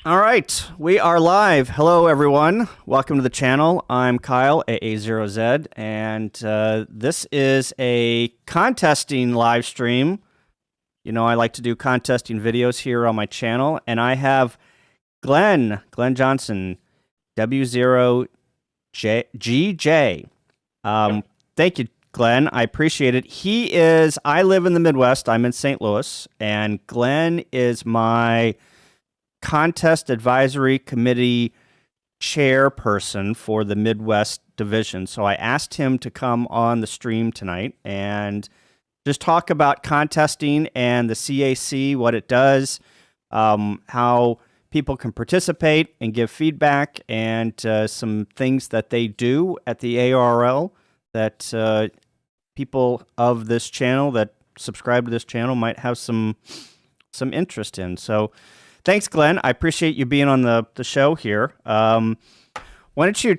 All right, we are live. Hello, everyone. Welcome to the channel. I'm Kyle, AA0Z, and this is a contesting live stream. You know, I like to do contesting videos here on my channel, and I have Glenn Johnson, W0GJ. Yep. Thank you, Glenn. I appreciate it. I live in the Midwest. I'm in St. Louis, and Glenn is my contest advisory committee chairperson for the Midwest division. So I asked him to come on the stream tonight and just talk about contesting and the CAC, what it does, how people can participate and give feedback, and some things that they do at the ARRL that people of this channel that subscribe to this channel might have some interest in. So thanks, Glenn. I appreciate you being on the show here. Why don't you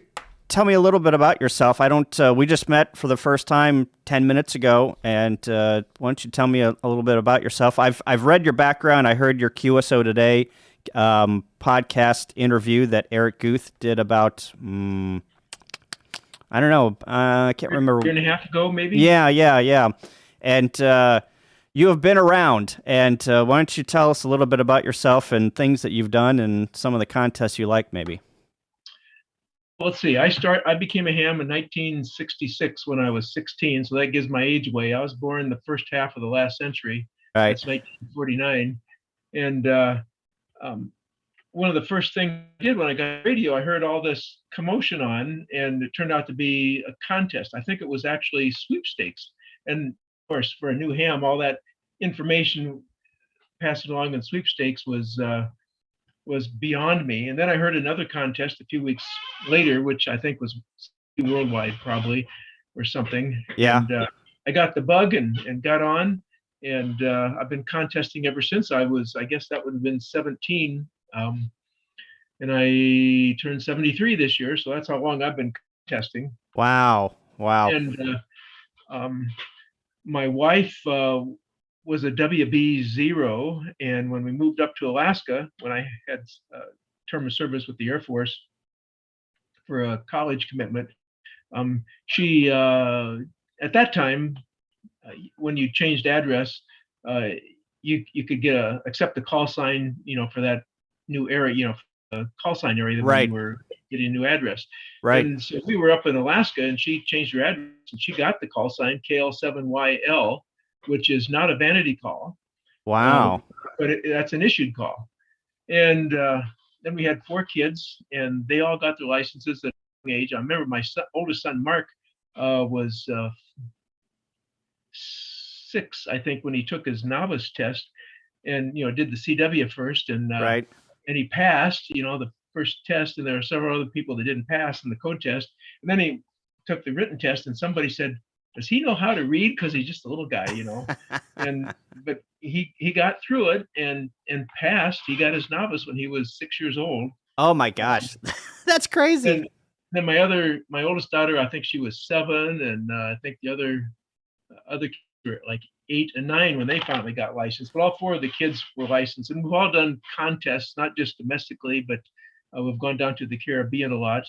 tell me a little bit about yourself? I don't. We just met for the first time 10 minutes ago, and why don't you tell me a little bit about yourself? I've read your background. I heard your QSO Today podcast interview that Eric Guth did about. I don't know. I can't remember. Year and a half ago, maybe. Yeah. And you have been around, and why don't you tell us a little bit about yourself and things that you've done and some of the contests you like, maybe? Well, let's see. I became a ham in 1966 when I was 16, so that gives my age away. I was born in the first half of the last century. Right. That's 1949, and one of the first things I did when I got radio, I heard all this commotion on, and it turned out to be a contest. I think it was actually sweepstakes, and of course, for a new ham, all that information passed along in sweepstakes was beyond me. And then I heard another contest a few weeks later, which I think was worldwide probably or something. Yeah. And I got the bug and got on, and I've been contesting ever since. I guess that would have been 17. And I turned 73 this year, so that's how long I've been contesting. Wow. And my wife was a WB0, and when we moved up to Alaska, when I had a term of service with the Air Force for a college commitment, she at that time, when you changed address, you could accept the call sign, for that new area, the call sign area when you were getting a new address. Right. And so we were up in Alaska, and she changed her address, and she got the call sign KL7YL, which is not a vanity call. Wow. But that's an issued call. And then we had 4 kids, and they all got their licenses at a young age. I remember my oldest son, Mark, was 6, I think, when he took his novice test and, did the CW first. And Right. And he passed, the first test, and there were several other people that didn't pass in the code test. And then he took the written test, and somebody said, does he know how to read? Because he's just a little guy, but he got through it and passed. He got his novice when he was 6 years old. Oh my gosh, that's crazy. And then my oldest daughter, I think she was 7, and I think the other kids were like 8 and 9 when they finally got licensed. But all 4 of the kids were licensed, and we've all done contests, not just domestically, but we've gone down to the Caribbean a lot.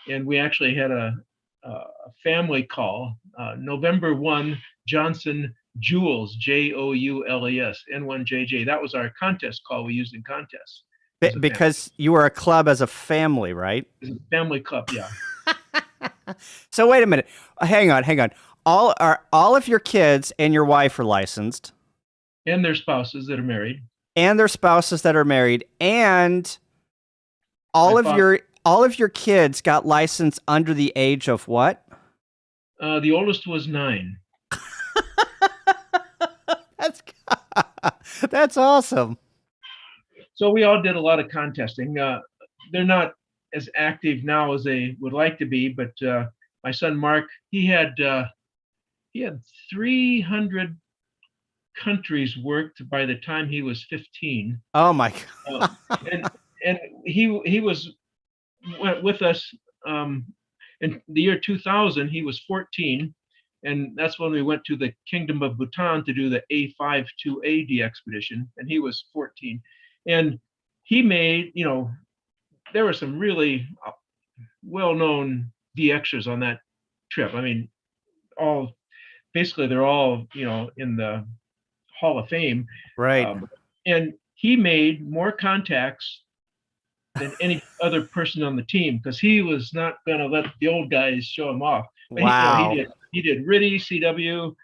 And we actually had a family call, November 1, Johnson Joules, Joules, N1JJ. That was our contest call we used in contests. Because you were a club as a family, right? It's a family club, yeah. So wait a minute. Hang on. All of your kids and your wife are licensed, and their spouses that are married, and all of your kids got licensed under the age of what? The oldest was 9. That's awesome. So we all did a lot of contesting. They're not as active now as they would like to be, but my son Mark, he had 300 countries worked by the time he was 15. Oh my God. And he went with us in the year 2000. He was 14, and that's when we went to the Kingdom of Bhutan to do the A52AD expedition, and he was 14. And he made, there were some really well-known DXers on that trip. I mean, basically they're all, in the Hall of Fame. Right. And he made more contacts than any other person on the team because he was not going to let the old guys show him off. But Wow. he did RTTY, CW,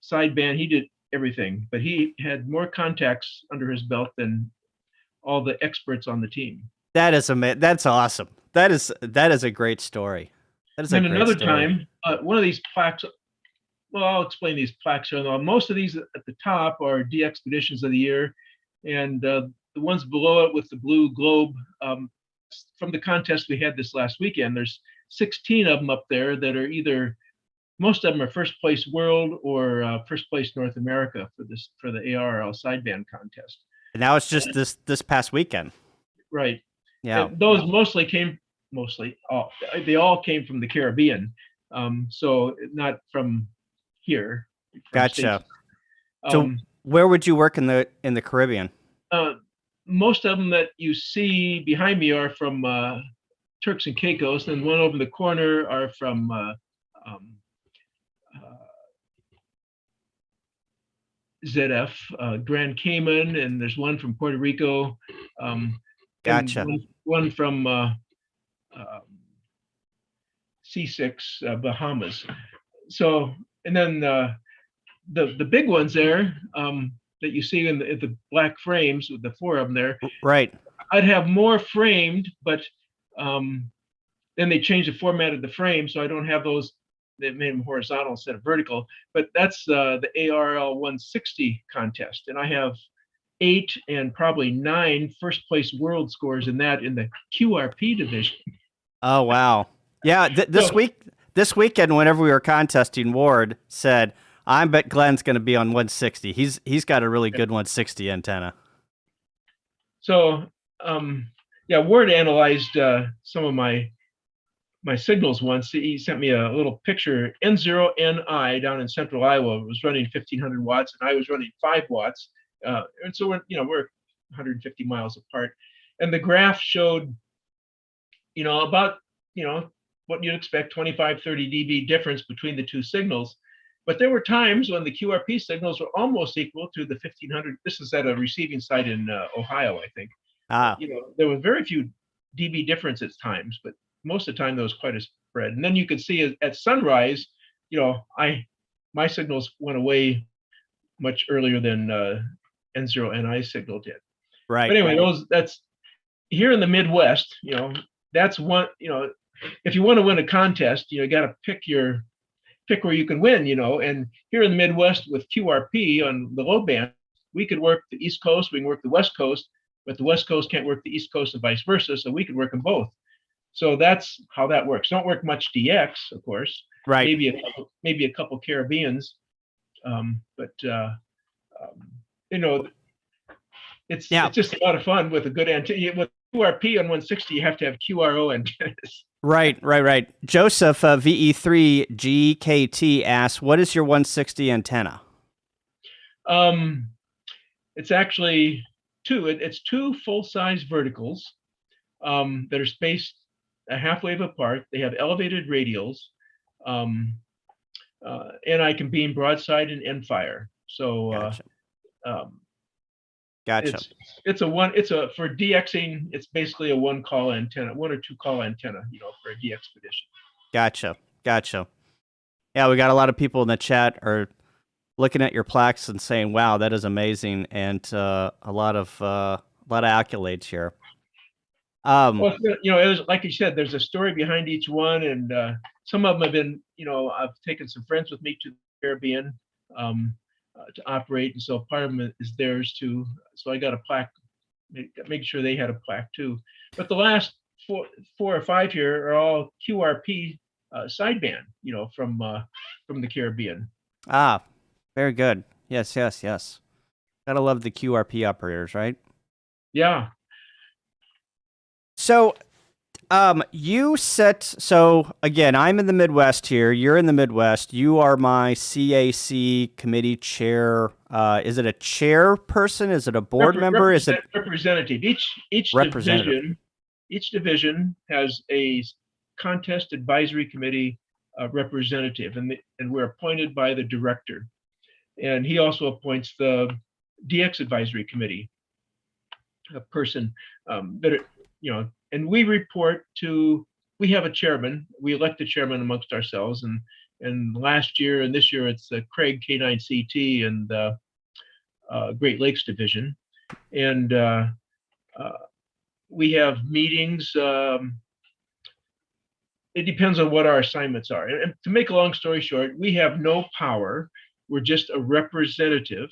sideband. He did everything, but he had more contacts under his belt than all the experts on the team. That is amazing. That's awesome. That is a great story. That is a great another story. time, one of these plaques. Well, I'll explain these plaques. Most of these at the top are DXpeditions of the year, and the ones below it with the blue globe from the contest we had this last weekend. There's 16 of them up there that are either, most of them are first place world or first place North America for the ARRL sideband contest. And that was just this past weekend. Right. Yeah. And those they all came from the Caribbean. So not from here. From Gotcha. So where would you work in the Caribbean? Most of them that you see behind me are from Turks and Caicos, and one over in the corner are from ZF, Grand Cayman, and there's one from Puerto Rico. Gotcha. One from C6, Bahamas. So, and then the big ones there that you see in the black frames with the 4 of them there. Right. I'd have more framed, but then they changed the format of the frame, so I don't have those. They made them horizontal instead of vertical. But that's the ARRL 160 contest, and I have 8 and probably 9 first place world scores in the QRP division. Oh wow! Yeah, this weekend, whenever we were contesting, Ward said, "I bet Glenn's going to be on 160. He's got a really good 160 antenna." So Ward analyzed some of my signals once. He sent me a little picture. N0NI down in central Iowa was running 1500 watts, and I was running 5 watts. And so we're 150 miles apart, and the graph showed, about what you'd expect, 25-30 dB difference between the 2 signals. But there were times when the QRP signals were almost equal to the 1500. This is at a receiving site in Ohio, I think. There was very few dB difference at times, but most of the time there was quite a spread. And then you could see at sunrise, my signals went away much earlier than N0NI signal did. Right. But anyway, that's here in the Midwest. That's one. If you want to win a contest, you got to pick where you can win. And here in the Midwest with QRP on the low band, we could work the East Coast, we can work the West Coast, but the West Coast can't work the East Coast and vice versa. So we could work them both. So that's how that works. Don't work much DX, of course. Right. Maybe a couple Caribbeans, but it's just a lot of fun with a good antenna. With QRP on 160, you have to have QRO antennas. Right. Joseph, W0GJ asks, what is your 160 antenna? It's actually 2. It's 2 full-size verticals that are spaced a half wave apart. They have elevated radials, and I can beam broadside and end fire. So gotcha. It's for DXing. It's basically a 1 call antenna, 1 or 2 call antenna, for a DXpedition. Gotcha. Yeah, we got a lot of people in the chat are looking at your plaques and saying, "Wow, that is amazing," and a lot of accolades here. Well, it was, like you said, there's a story behind each one, and some of them have been, I've taken some friends with me to the Caribbean to operate, and so part of them is theirs too. So I got a plaque, make sure they had a plaque too. But the last 4 or 5 here are all QRP sideband, from the Caribbean. Ah, very good. Yes. Gotta love the QRP operators, right? Yeah. So You set, so again, I'm in the Midwest here. You're in the Midwest. You are my CAC committee chair. Is it a chairperson? Is it a board member? Is it representative? Each representative? division has a contest advisory committee representative, and we're appointed by the director. And he also appoints the DX advisory committee person and we report to, we have a chairman, we elect a chairman amongst ourselves, and last year and this year it's Craig K9CT and the Great Lakes Division. And we have meetings. It depends on what our assignments are. And to make a long story short, we have no power. We're just a representative,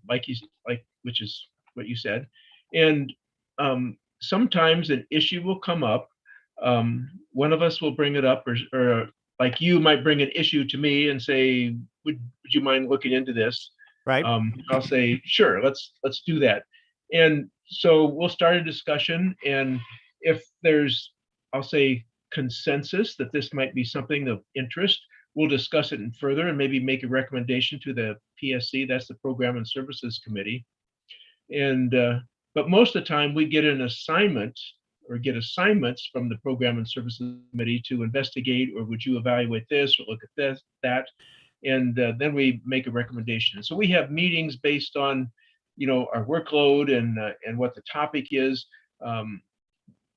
which is what you said. And sometimes an issue will come up. One of us will bring it up, or like you might bring an issue to me and say, would you mind looking into this? Right. I'll say, sure, let's do that. And so we'll start a discussion. And if there's, I'll say, consensus that this might be something of interest, we'll discuss it further and maybe make a recommendation to the PSC, that's the Program and Services Committee. And but most of the time we get an assignment or get assignments from the Program and Services Committee to investigate, or would you evaluate this or look at this, that, and then we make a recommendation. So we have meetings based on, our workload and what the topic is.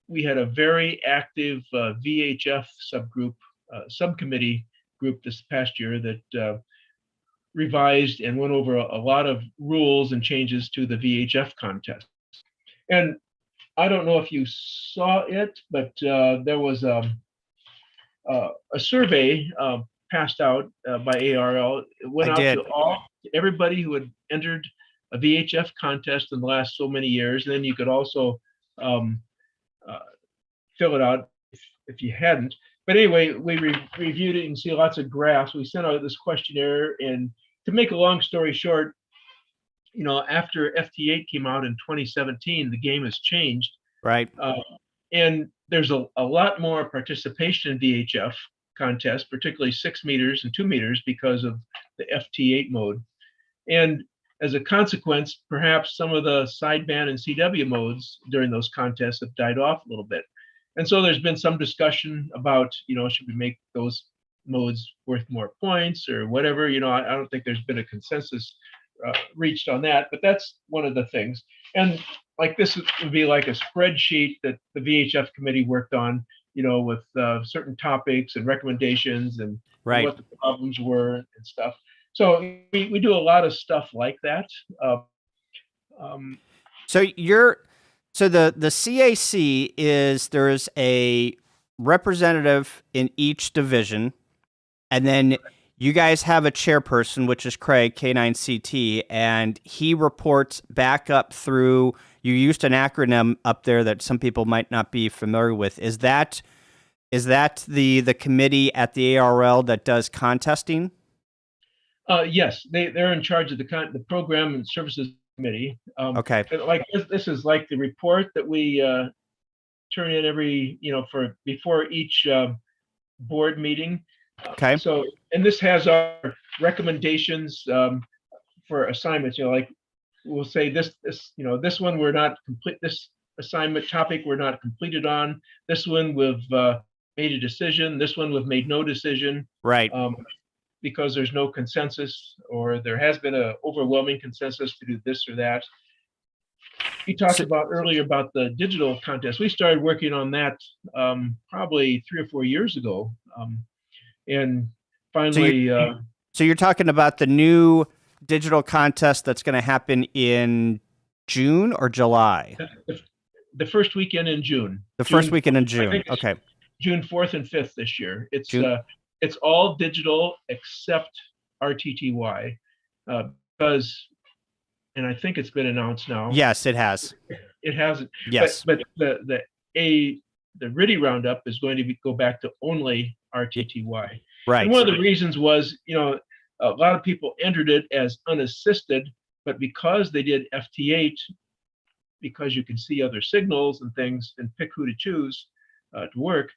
We had a very active VHF subcommittee group this past year that revised and went over a lot of rules and changes to the VHF contest. And I don't know if you saw it, but there was a survey passed out by ARRL. It went out to everybody who had entered a VHF contest in the last so many years. And then you could also fill it out if you hadn't. But anyway, we reviewed it and see lots of graphs. We sent out this questionnaire, and to make a long story short, after FT8 came out in 2017, the game has changed. Right. And there's a lot more participation in VHF contests, particularly 6 meters and 2 meters, because of the FT8 mode. And as a consequence, perhaps some of the sideband and CW modes during those contests have died off a little bit. And so there's been some discussion about, should we make those modes worth more points or whatever? I don't think there's been a consensus reached on that, but that's one of the things. And like this would be like a spreadsheet that the VHF committee worked on, with certain topics and recommendations and right. what the problems were and stuff. So we do a lot of stuff like that. So the CAC is, there's a representative in each division, and then you guys have a chairperson, which is Craig, K9CT, and he reports back up through, you used an acronym up there that some people might not be familiar with. Is that the committee at the ARRL that does contesting? Yes, they're in charge of the Program and Services Committee. Okay. Like this is like the report that we turn in every, before each board meeting. Okay. So, and this has our recommendations for assignments. Like we'll say this one we're not complete. This assignment topic we're not completed on. This one we've made a decision. This one we've made no decision. Right. Because there's no consensus, or there has been an overwhelming consensus to do this or that. You talked about earlier about the digital contest. We started working on that probably 3 or 4 years ago. And finally... So you're talking about the new digital contest that's going to happen in June or July? The first weekend in June. The first weekend in June, okay. June 4th and 5th this year. It's all digital except RTTY, because, and I think it's been announced now. Yes, it has. It hasn't. Yes. But the RTTY roundup is going to go back to only RTTY. Right. And one of the reasons was, a lot of people entered it as unassisted, but because they did FT8, because you can see other signals and things and pick who to choose, to work,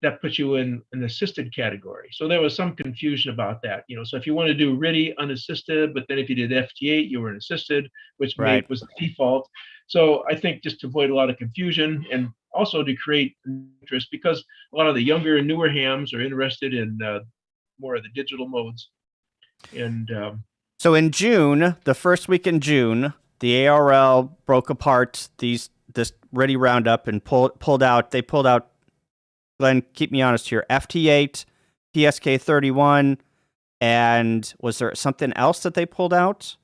that puts you in an assisted category. So there was some confusion about that. So if you want to do RTTY unassisted, but then if you did FT8, you were an assisted, which Right. was the default. So I think just to avoid a lot of confusion and also to create interest, because a lot of the younger and newer hams are interested in more of the digital modes. And so in June, the first week in June, the ARRL broke apart this RTTY roundup and pulled out. They pulled out. Glenn, keep me honest here. FT8, PSK 31, and was there something else that they pulled out?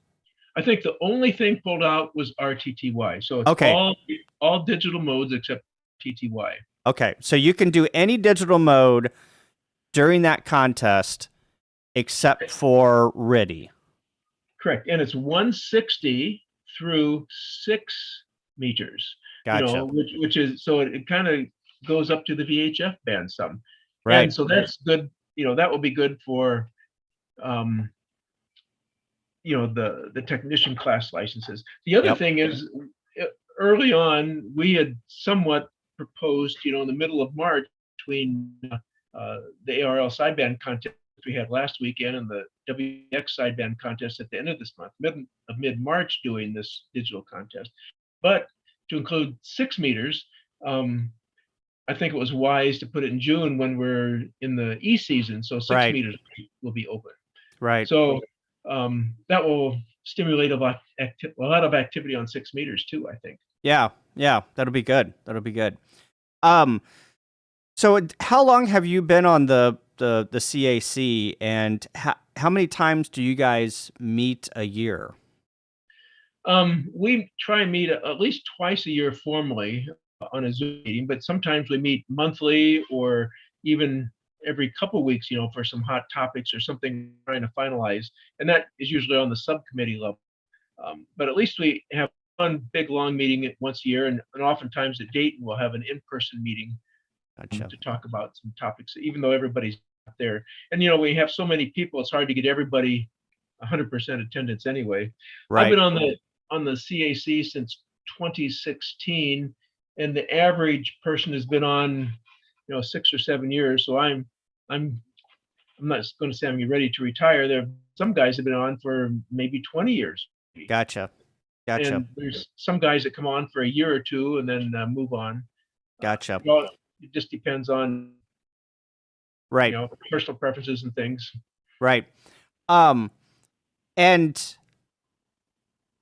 I think the only thing pulled out was RTTY. So it's okay. all digital modes except TTY. Okay, so you can do any digital mode during that contest except for RTTY. Correct, and it's 160 through 6 meters. Gotcha. Which is, so it kind of goes up to the VHF band some. Right. And so that's good. That will be good for the technician class licenses. The other thing is, early on, we had somewhat proposed, in the middle of March, between the ARRL sideband contest we had last weekend and the WX sideband contest at the end of this month, mid-March, doing this digital contest. But to include 6 meters, I think it was wise to put it in June when we're in the E season, so 6 meters will be open. Right. So that will stimulate a lot of activity on 6 meters too, I think. Yeah, that'll be good. So how long have you been on the CAC, and how many times do you guys meet a year? We try and meet at least twice a year formally on a Zoom meeting, but sometimes we meet monthly or even every couple of weeks, for some hot topics or something trying to finalize. And that is usually on the subcommittee level. But at least we have one big long meeting once a year, and oftentimes at Dayton we'll have an in-person meeting to talk about some topics, even though everybody's not there. And we have so many people, it's hard to get everybody 100% attendance anyway. Right. I've been on the CAC since 2016, and the average person has been on 6 or 7 years. So I'm not going to say I'm ready to retire. There are some guys have been on for maybe 20 years. Gotcha. And there's some guys that come on for a year or two and then move on. Gotcha. It just depends on personal preferences and things. Right. And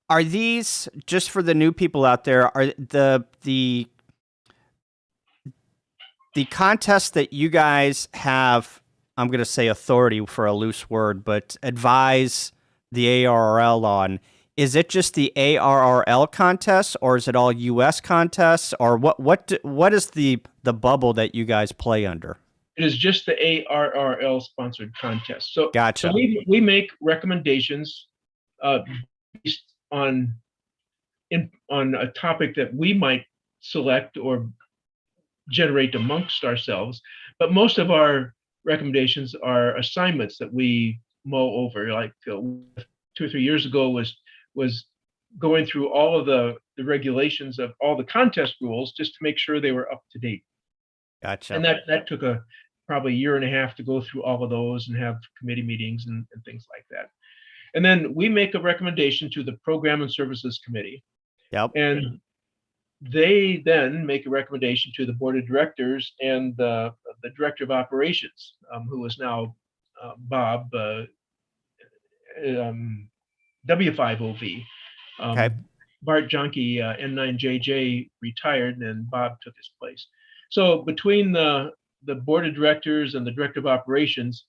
are these, just for the new people out there, are the contests that you guys have, I'm going to say authority for a loose word, but advise the ARRL on, is it just the ARRL contest, or is it all U.S. contests, or what is the bubble that you guys play under? It is just the ARRL sponsored contest. So, gotcha. So we make recommendations based on a topic that we might select or generate amongst ourselves, but most of our recommendations are assignments that we mull over. Like 2 or 3 years ago was going through all of the regulations of all the contest rules just to make sure they were up to date. Gotcha. And that took probably a year and a half to go through all of those and have committee meetings and things like that. And then we make a recommendation to the Program and Services Committee. Yep. And they then make a recommendation to the Board of Directors and the Director of Operations, who is now Bob, W5OV. Okay. Bart Jonke, N9JJ, retired, and Bob took his place. So between the Board of Directors and the Director of Operations,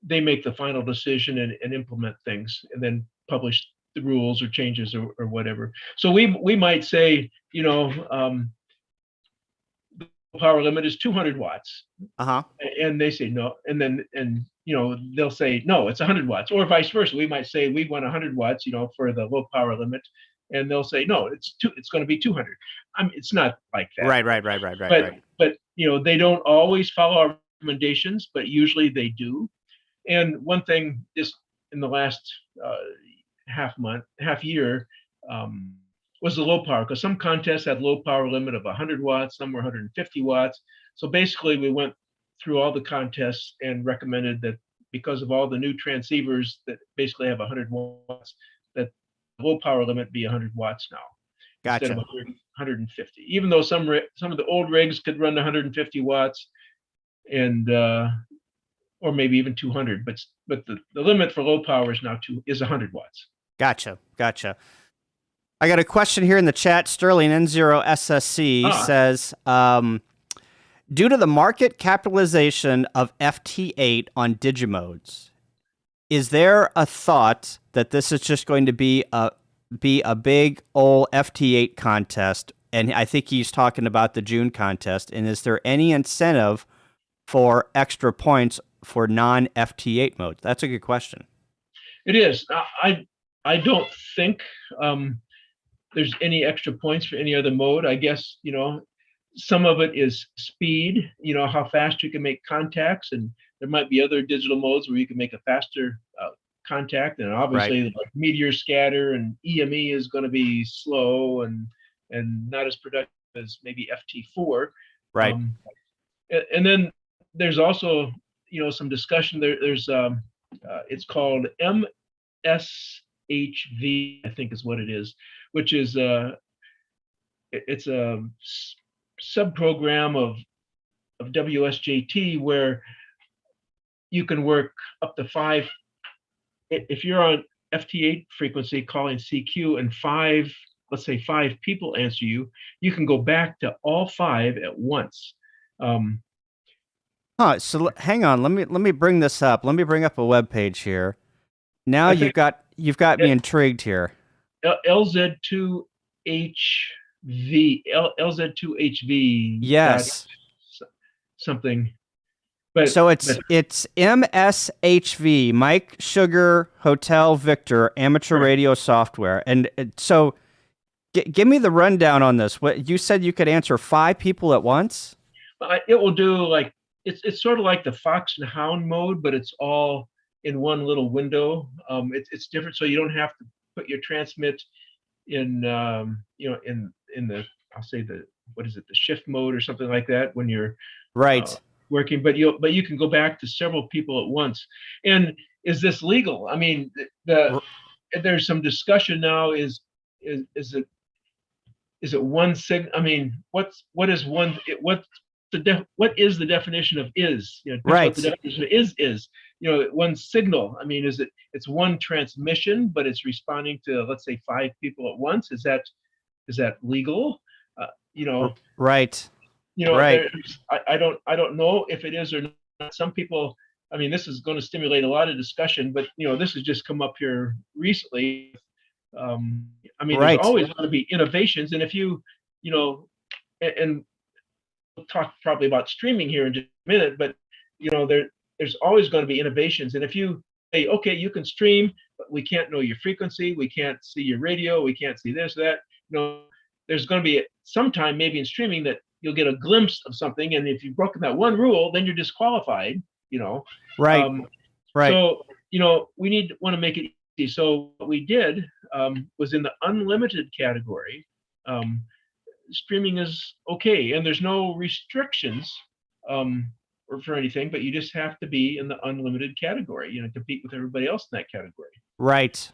they make the final decision and implement things, and then publish the rules or changes or whatever. So we might say, the power limit is 200 watts. And they say no, and they'll say no, it's 100 watts, or vice versa. We might say we want 100 watts, for the low power limit, and they'll say no, it's going to be 200. It's not like that. Right. But they don't always follow our recommendations, but usually they do. And one thing is, in the last half year, was the low power, because some contests had low power limit of 100 watts, some were 150 watts. So basically, we went through all the contests and recommended that because of all the new transceivers that basically have 100 watts, that the low power limit be 100 watts now instead of Gotcha. 150. Even though some of the old rigs could run 150 watts and or maybe even 200, but the limit for low power is now 100 watts. Gotcha. I got a question here in the chat. Sterling N0SSC says, due to the market capitalization of FT8 on Digimodes, is there a thought that this is just going to be a big old FT8 contest? And I think he's talking about the June contest. And is there any incentive for extra points for non-FT8 modes? That's a good question. It is. I don't think there's any extra points for any other mode. I guess, some of it is speed, how fast you can make contacts, and there might be other digital modes where you can make a faster contact, and obviously like meteor scatter and EME is going to be slow and not as productive as maybe FT4. Right. And then there's also, some discussion there's it's called MSHV, I think is what it is, which is it's a sub-program of WSJT where you can work up to 5. If you're on FT8 frequency calling CQ and let's say 5 people answer you, you can go back to all 5 at once. So hang on. Let me bring this up. Let me bring up a web page here. Now you've got me intrigued here. LZ2HV. Yes. Something. But so it's MSHV, Mike Sugar Hotel Victor Amateur Radio Software. And so give me the rundown on this. What you said, you could answer 5 people at once? It will do like it's sort of like the Fox and Hound mode, but it's all in one little window. It's different, so you don't have to put your transmit in in the, I'll say the shift mode or something like that when you're working, but you can go back to several people at once. And is this legal? I mean, there's some discussion now. Is it one sig? I mean, what is the definition of is? What the definition of is. One signal. I mean, it's one transmission, but it's responding to, let's say, 5 people at once. Is that legal? Right. I don't know if it is or not. Some people, I mean, this is going to stimulate a lot of discussion, but this has just come up here recently. I mean, there's always going to be innovations, and if and we'll talk probably about streaming here in just a minute, but there's always going to be innovations. And if you say, okay, you can stream, but we can't know your frequency, we can't see your radio, we can't see this, that, there's going to be sometime maybe in streaming that you'll get a glimpse of something, and if you've broken that one rule, then you're disqualified. Right. So we want to make it easy. So what we did was in the unlimited category. Streaming is okay, and there's no restrictions or for anything, but you just have to be in the unlimited category, compete with everybody else in that category. Right.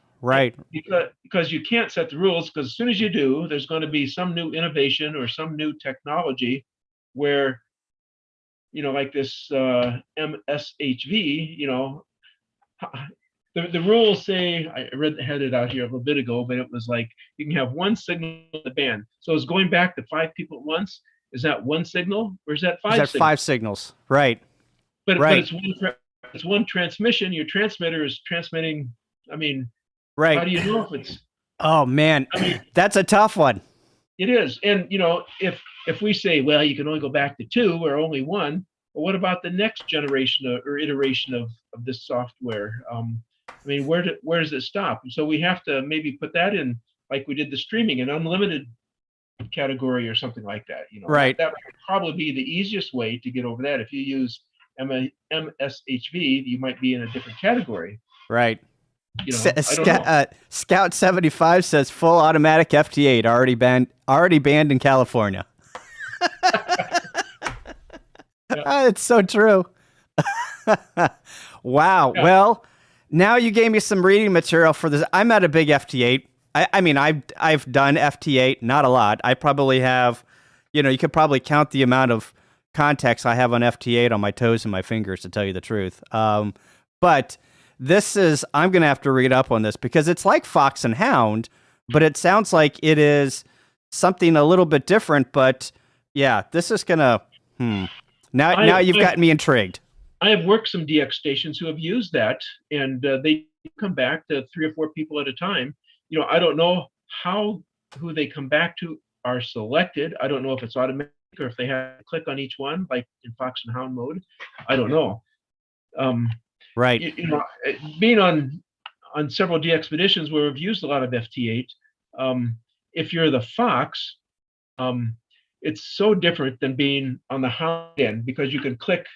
Because you can't set the rules, because as soon as you do, there's going to be some new innovation or some new technology where, like this MSHV, the rules say, I had it out here a little bit ago, but it was like you can have one signal in the band. So it's going back to 5 people at once. Is that one signal, or is that 5 signals? 5 signals? Right. But it's one transmission. Your transmitter is transmitting. I mean, how do you know if it's? Oh man, that's a tough one. It is, and if we say, well, you can only go back to 2 or only 1, well, what about the next generation or iteration of this software? I mean, where does it stop? So we have to maybe put that in, like we did the streaming, an unlimited category or something like that. Right. That would probably be the easiest way to get over that. If you use MSHV, you might be in a different category. Right. You know, I don't know. Scout 75 says full automatic FT8 already banned in California. Yeah. It's so true. Wow. Yeah. Well, now you gave me some reading material for this. I'm at a big FT8. I mean, I've done FT8, not a lot. I probably have, you could probably count the amount of contacts I have on FT8 on my toes and my fingers, to tell you the truth. But I'm going to have to read up on this because it's like Fox and Hound, but it sounds like it is something a little bit different. But yeah, this is going to, Now you've gotten me intrigued. I have worked some DX stations who have used that, and they come back to 3 or 4 people at a time. You know, I don't know who they come back to are selected. I don't know if it's automatic or if they have to click on each one, like in Fox and Hound mode. I don't know. Right. You know, being on several DXpeditions where we've used a lot of FT8, if you're the Fox, it's so different than being on the Hound end, because you can click.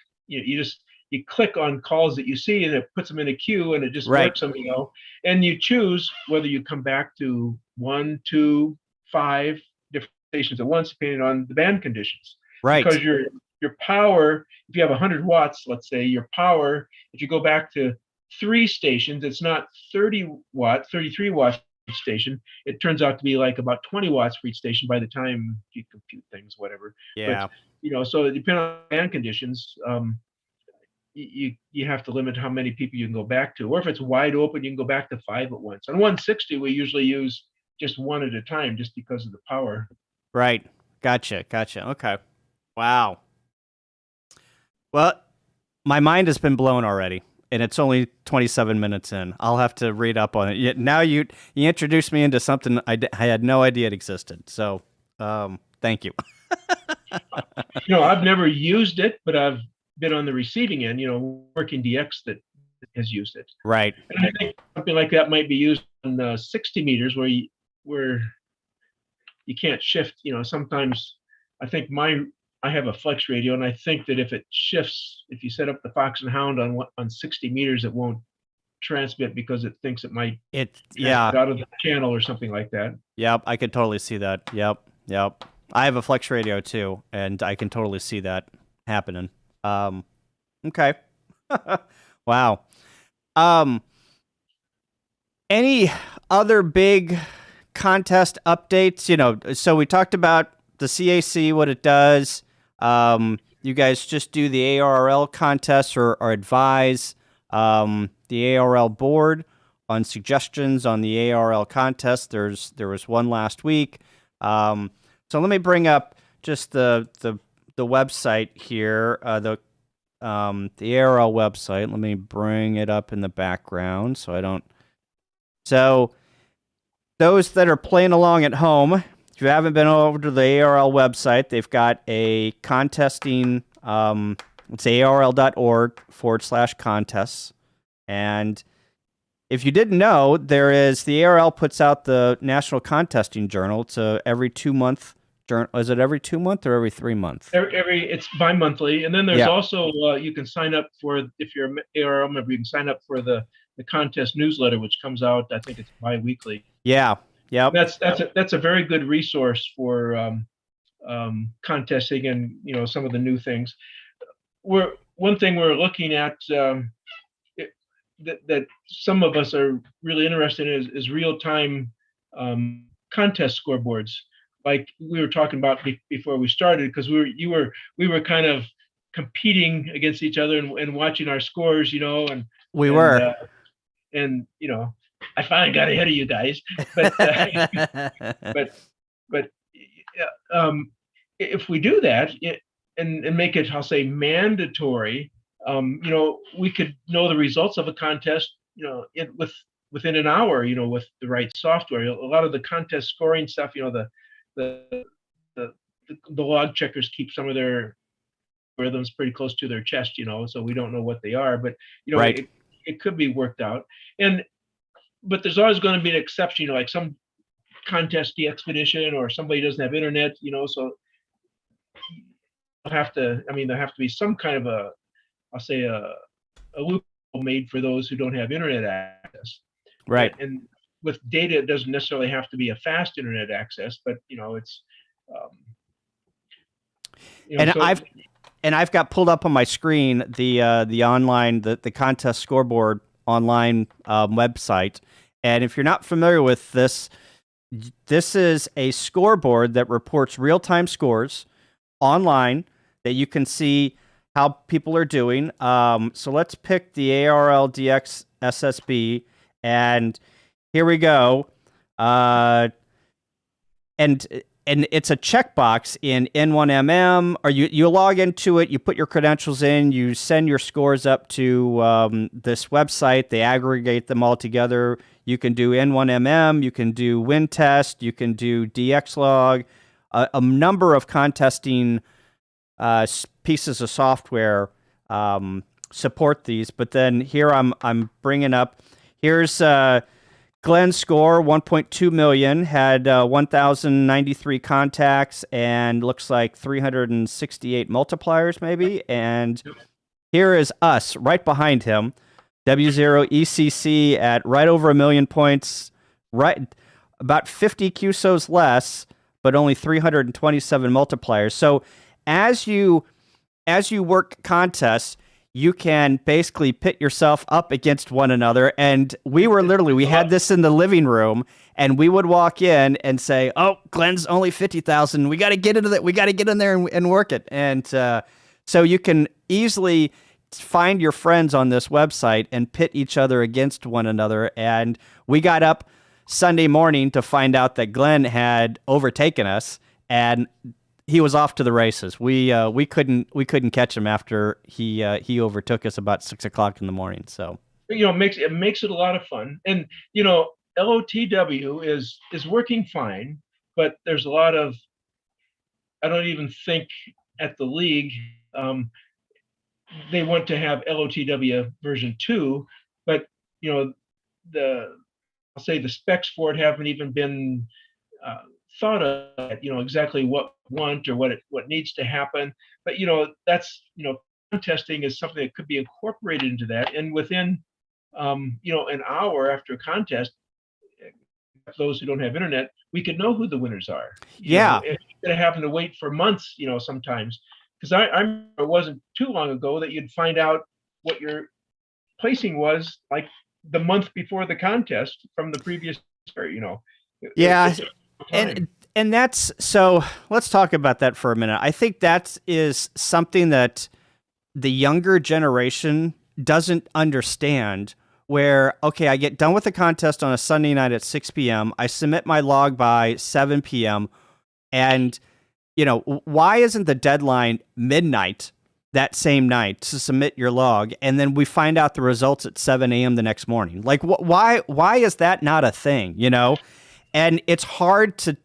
You click on calls that you see, and it puts them in a queue, and it just works them, and you choose whether you come back to 1, 2, 5 different stations at once, depending on the band conditions. Right. Because your power, if you have 100 watts, let's say, your power, if you go back to 3 stations, it's not 33 watts each station. It turns out to be like about 20 watts for each station by the time you compute things, whatever. Yeah. But, so depending on band conditions, you have to limit how many people you can go back to. Or if it's wide open, you can go back to 5 at once. On 160, we usually use just 1 at a time, just because of the power. Right. Gotcha. Okay. Wow. Well, my mind has been blown already, and it's only 27 minutes in. I'll have to read up on it. Yet now you introduced me into something I had no idea it existed. So, thank you. I've never used it, but I've been on the receiving end, working DX that has used it. Right. And I think something like that might be used on 60 meters where you can't shift. Sometimes I think I have a flex radio, and I think that if it shifts, if you set up the Fox and Hound on 60 meters, it won't transmit because it thinks it might out of the channel or something like that. Yep, I could totally see that. Yep. I have a flex radio too, and I can totally see that happening. Okay. Wow. Any other big contest updates? So we talked about the CAC, what it does. You guys just do the ARRL contest or advise the ARRL board on suggestions on the ARRL contest. There was one last week. So let me bring up just the website here, the ARRL website. Let me bring it up in the background so I don't. So those that are playing along at home, if you haven't been over to the ARRL website, they've got a contesting. It's arrl.org/contests. And if you didn't know, the ARRL puts out the National Contesting Journal. It's every 2-month journal. Is it every 2 month or every 3 month? It's bi-monthly, and then there's also you can sign up for, if you're an ARRL member, you can sign up for the contest newsletter, which comes out, I think it's bi-weekly. Yeah. That's a very good resource for contesting and some of the new things. One thing we're looking at that some of us are really interested in is real-time contest scoreboards, like we were talking about before we started, because we were kind of competing against each other and watching our scores, and we were. And I finally got ahead of you guys, but if we do that and make it, I'll say, mandatory, we could know the results of a contest, within an hour, with the right software. A lot of the contest scoring stuff, the log checkers keep some of their rhythms pretty close to their chest, so we don't know what they are, but right. It could be worked out. But there's always going to be an exception, like some contest expedition or somebody doesn't have internet, so there have to be some kind of a loophole made for those who don't have internet access. Right. And with data, it doesn't necessarily have to be a fast internet access, but it's um, And so I've got pulled up on my screen the online the contest scoreboard online website. And if you're not familiar with this, this is a scoreboard that reports real-time scores online that you can see how people are doing. So let's pick the ARRL DX SSB, and here we go. And it's a checkbox in N1MM, or you log into it, you put your credentials in, you send your scores up to this website, they aggregate them all together. You can do N1MM, you can do WinTest, you can do DXlog, a number of contesting pieces of software support these. But then here I'm bringing up, here's Glenn's score, 1.2 million, had 1,093 contacts and looks like 368 multipliers maybe. And here is us right behind him, W0ECC at right over 1 million points, right about 50 QSOs less, but only 327 multipliers. So as you work contests, you can basically pit yourself up against one another. And we were literally, we had this in the living room, and we would walk in and say, "Oh, Glenn's only 50,000. We got to get into that. We got to get in there and work it." And so you can easily find your friends on this website and pit each other against one another. And we got up Sunday morning to find out that Glenn had overtaken us, and he was off to the races. We couldn't catch him after he overtook us about 6 o'clock in the morning. So it makes it a lot of fun. And LOTW is working fine, but there's a lot of, I don't even think at the league they want to have LOTW version 2, but I'll say the specs for it haven't even been thought of, exactly what we want or what needs to happen. But that's contesting is something that could be incorporated into that, and within an hour after a contest, those who don't have internet, we could know who the winners are. Instead of having to wait for months, sometimes, because I remember it wasn't too long ago that you'd find out what your placing was like the month before the contest from the previous year. And that's, so let's talk about that for a minute. I think that is something that the younger generation doesn't understand, where, okay, I get done with the contest on a Sunday night at 6 p.m. I submit my log by 7 p.m. And, why isn't the deadline midnight that same night to submit your log? And then we find out the results at 7 a.m. the next morning. Like, why is that not a thing, And it's hard to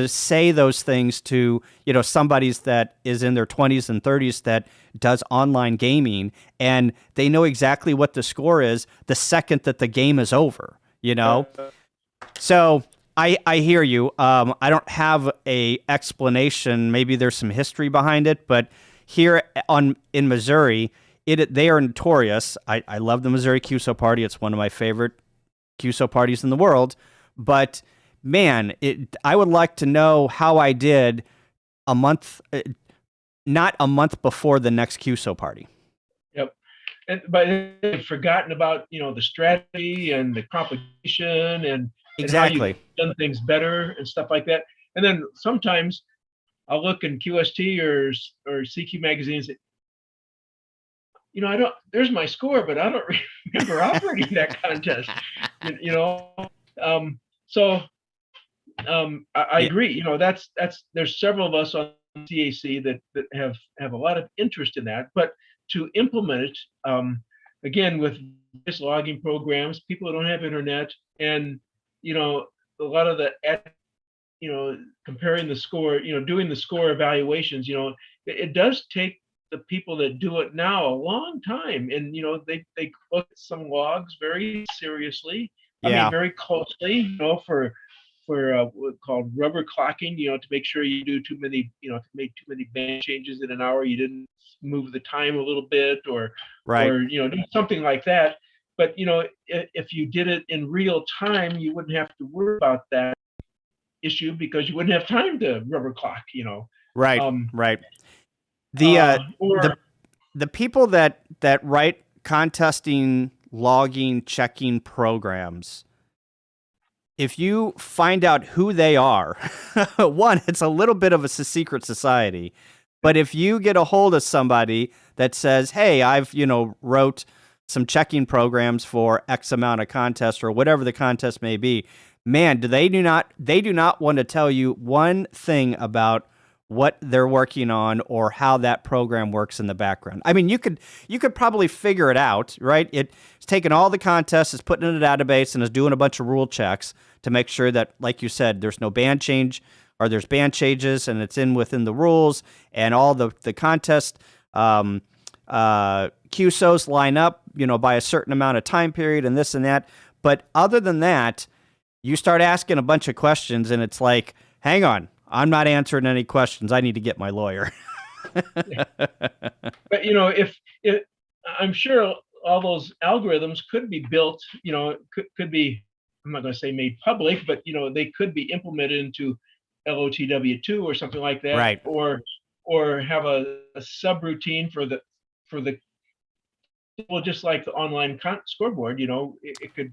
say those things to, somebody's that is in their 20s and 30s that does online gaming, and they know exactly what the score is the second that the game is over, So I hear you. I don't have a explanation. Maybe there's some history behind it, but here in Missouri, they are notorious. I love the Missouri QSO party. It's one of my favorite QSO parties in the world, but man, I would like to know how I did not a month before the next QSO party. Yep. But they've forgotten about, the strategy and the competition and exactly and how you've done things better and stuff like that. And then sometimes I'll look in QST or CQ magazines. There's my score, but I don't remember operating that contest. So I agree. There's several of us on CAC that have a lot of interest in that, but to implement it, again, with this logging programs, people who don't have internet, and a lot of the comparing the score, doing the score evaluations, it does take the people that do it now a long time, and they look at some logs very seriously. I mean, very closely, for what's called rubber clocking, to make sure you do to make too many band changes in an hour, you didn't move the time a little bit, or do something like that. but if you did it in real time, you wouldn't have to worry about that issue because you wouldn't have time to rubber clock. Right, Um, right. The or the people that write contesting, logging, checking programs, if you find out who they are, one, it's a little bit of a secret society. But if you get a hold of somebody that says, "Hey, I've wrote some checking programs for X amount of contests or whatever the contest may be," man, they do not want to tell you one thing about what they're working on or how that program works in the background. I mean, you could probably figure it out, right? It's taking all the contests, it's putting it in a database, and is doing a bunch of rule checks to make sure that, like you said, there's no band change or there's band changes, and it's within the rules, and all the contest QSOs line up, by a certain amount of time period and this and that. But other than that, you start asking a bunch of questions, and it's like, hang on, I'm not answering any questions. I need to get my lawyer. But if I'm sure all those algorithms could be built, could be, I'm not going to say made public, but they could be implemented into LOTW2 or something like that, Right. Or have a subroutine for the well, just like the online scoreboard. It could.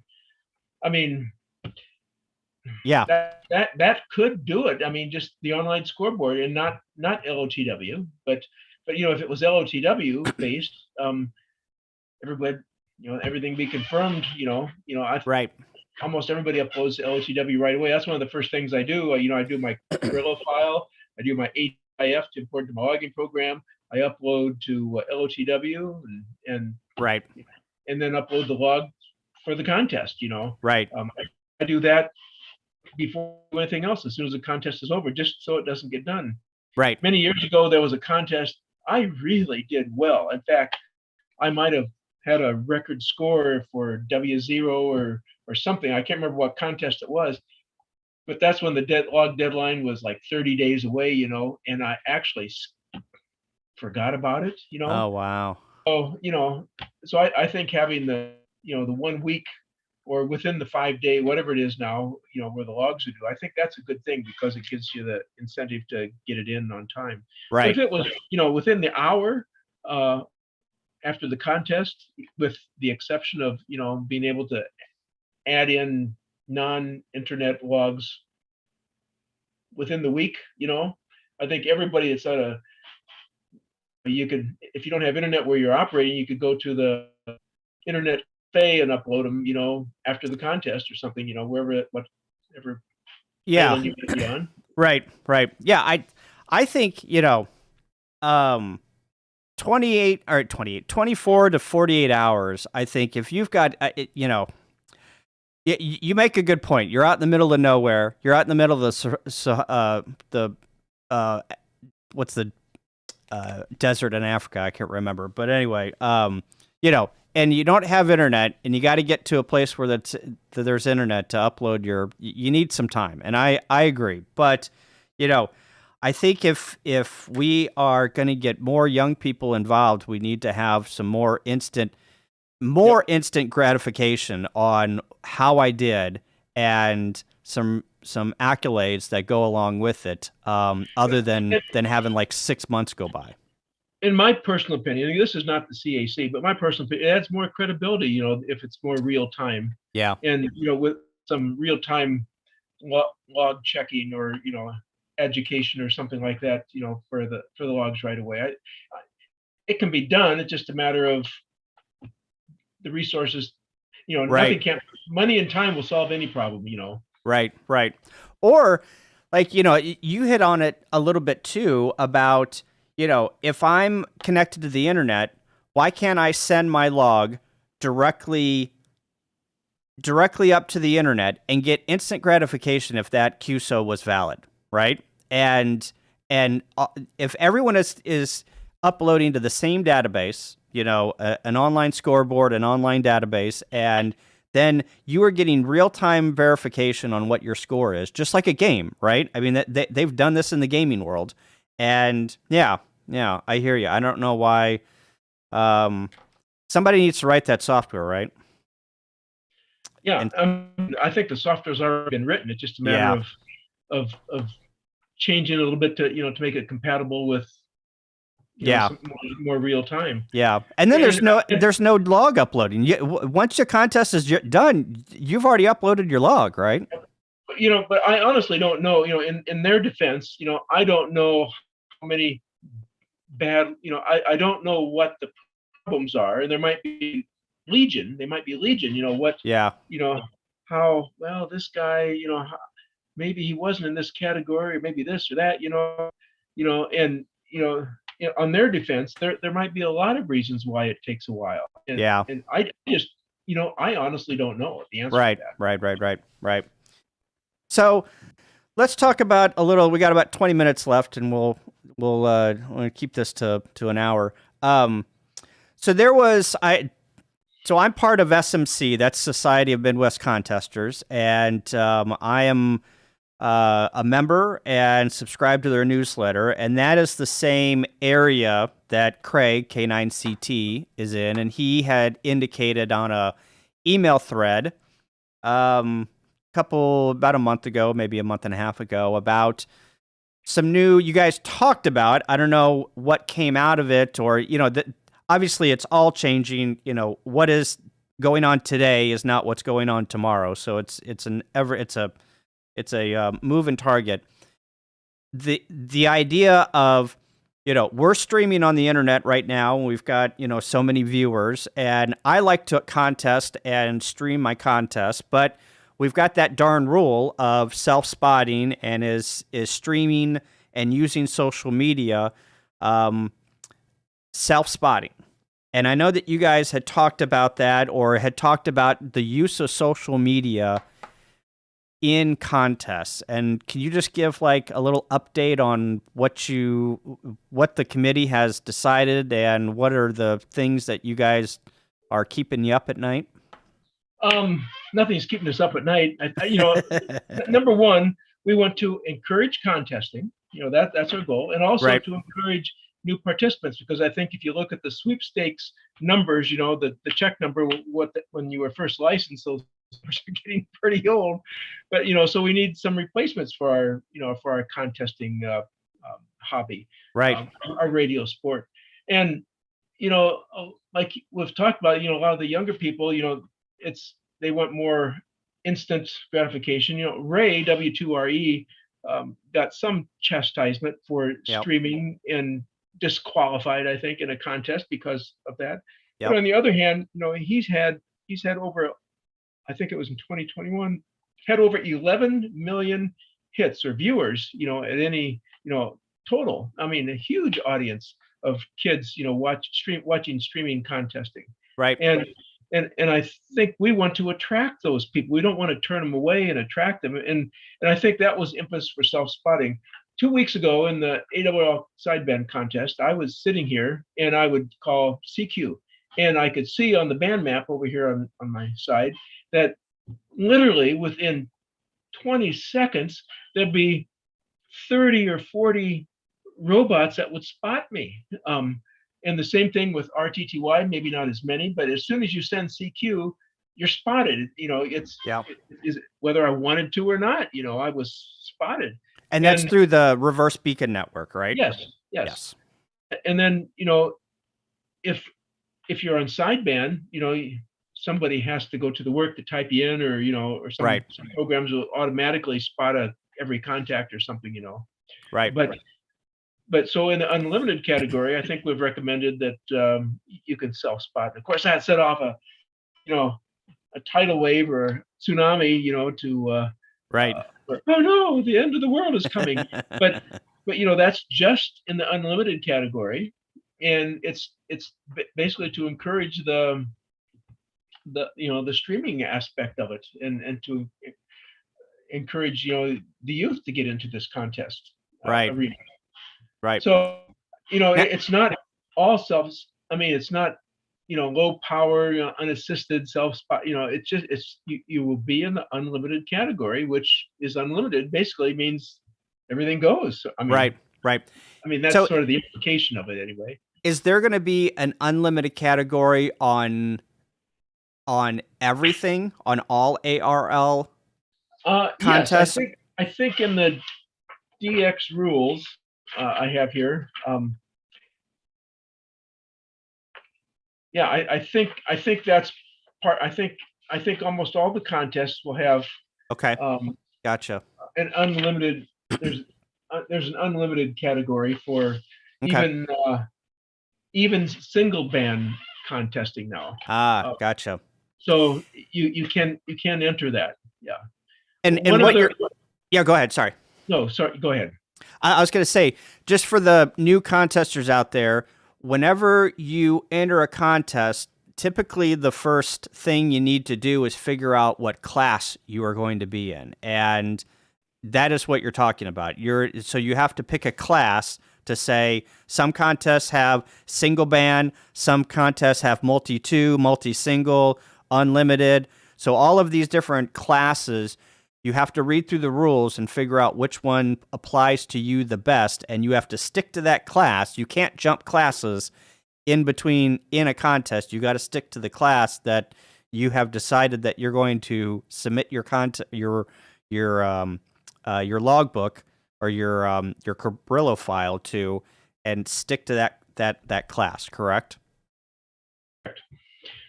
I mean, Yeah. that could do it. I mean, just the online scoreboard and not LOTW, but if it was LOTW based, everybody, everything be confirmed. Right. Almost everybody uploads to LOTW right away. That's one of the first things I do. I do my ARRL file. I do my AIF to import to my logging program. I upload to LOTW and right, and then upload the log for the contest. Right. I do that before anything else. As soon as the contest is over, just so it doesn't get done. Right. Many years ago, there was a contest. I really did well. In fact, I might have had a record score for W0 or something. I can't remember what contest it was, but that's when the log deadline was like 30 days away, and I actually forgot about it, Oh, wow. So, so I think having the 1 week or within the 5-day, whatever it is now, where the logs are due, I think that's a good thing because it gives you the incentive to get it in on time. Right. But if it was, within the hour, after the contest, with the exception of being able to add in non-internet logs within the week, I think everybody that's you could, if you don't have internet where you're operating, you could go to the internet cafe and upload them, after the contest or something, whatever. Yeah. You could be on. Right. Yeah, I think 24 to 48 hours. I think if you've got, you make a good point. You're out in the middle of nowhere. You're out in the middle of what's the desert in Africa? I can't remember. But anyway, and you don't have internet, and you got to get to a place where there's internet to upload you need some time. And I agree. But, I think if we are going to get more young people involved, we need to have some more instant gratification on how I did and some accolades that go along with it, other than having like 6 months go by. In my personal opinion, this is not the CAC, but my personal opinion, it adds more credibility, if it's more real time. Yeah. And, with some real time log checking or, education or something like that, for the logs right away. It can be done. It's just a matter of the resources. Right. Money and time will solve any problem. Right. Or, like, you hit on it a little bit too about, if I'm connected to the internet, why can't I send my log directly up to the internet and get instant gratification if that QSO was valid, right? And if everyone is uploading to the same database, an online scoreboard, an online database, and then you are getting real-time verification on what your score is, just like a game, right? I mean, they've done this in the gaming world. And yeah, I hear you. I don't know why somebody needs to write that software, right? Yeah, And I think the software's already been written. It's just a matter yeah, of changing a little bit to to make it compatible with yeah, some more real time. yeah. And then And, there's no log uploading. Once your contest is done, you've already uploaded your log, right? but I honestly don't know. In their defense, I don't know how many bad. I don't know what the problems are, and there might be legion. They might be legion. What Yeah, how well this guy. Maybe he wasn't in this category, or maybe this or that. And on their defense, there might be a lot of reasons why it takes a while, and yeah. and I just I honestly don't know the answer to Right, that. right. So let's talk about a little. We got about 20 minutes left, and we'll keep this to an hour. So there was So I'm part of SMC. That's Society of Midwest Contesters, and I am a member and subscribe to their newsletter. And that is the same area that Craig K9CT is in, and he had indicated on a email thread about a month ago, maybe a month and a half ago, about some new, you guys talked about, I don't know what came out of it, or, obviously it's all changing. What is going on today is not what's going on tomorrow. So it's a moving target. The idea of, we're streaming on the internet right now, and we've got, so many viewers, and I like to contest and stream my contest, but we've got that darn rule of self-spotting and is streaming and using social media, self-spotting. And I know that you guys had talked about that, or had talked about the use of social media in contests. And can you just give like a little update on what the committee has decided, and what are the things that you guys are keeping you up at night? Nothing's keeping us up at night. Number one, we want to encourage contesting. That's our goal, and also Right. to encourage new participants, because I think if you look at the sweepstakes numbers, the check number, when you were first licensed, those numbers are getting pretty old. But so we need some replacements for our contesting hobby, Right. our radio sport. And like we've talked about, a lot of the younger people, they want more instant gratification. Ray W2RE got some chastisement for Yep. streaming and disqualified, I think, in a contest because of that. Yep. But on the other hand, he's had over, I think it was in 2021, had over 11 million hits or viewers, at any, total. I mean, a huge audience of kids, watching streaming contesting. Right. And I think we want to attract those people. We don't want to turn them away and attract them. And I think that was impetus for self-spotting. 2 weeks ago in the ARRL sideband contest, I was sitting here and I would call CQ, and I could see on the band map over here on my side that literally within 20 seconds there'd be 30 or 40 robots that would spot me. And the same thing with RTTY, maybe not as many, but as soon as you send CQ, you're spotted. Is whether I wanted to or not, I was spotted. And that's through the reverse beacon network, right? Yes. And then, if you're on sideband, somebody has to go to the work to type you in, or some programs will automatically spot every contact or something, Right. But so in the unlimited category, I think we've recommended that you can self-spot. Of course, that set off a tidal wave or a tsunami, to oh no, the end of the world is coming. but that's just in the unlimited category, and it's basically to encourage the streaming aspect of it, and to encourage the youth to get into this contest arena. Right. So, it's not all it's not, low power, unassisted self-spot, you will be in the unlimited category, which is unlimited, basically means everything goes. Right. I mean, that's sort of the implication of it anyway. Is there going to be an unlimited category on on everything, on all ARRL Yes, contests? I think in the DX rules I have here. Yeah, I think that's part. I think almost all the contests will have Okay, um, gotcha. an unlimited. There's an unlimited category for Okay. even single band contesting now. Gotcha. So you can enter that. Yeah. And One what other. you're, yeah, go ahead. Sorry. No, sorry. Go ahead. I was going to say, just for the new contesters out there, whenever you enter a contest, typically the first thing you need to do is figure out what class you are going to be in. And that is what you're talking about. So you have to pick a class to say some contests have single band, some contests have multi-2, multi-single, unlimited. So all of these different classes, you have to read through the rules and figure out which one applies to you the best, and you have to stick to that class. You can't jump classes in between in a contest. You got to stick to the class that you have decided that you're going to submit your your logbook or your Cabrillo file to, and stick to that class. Correct?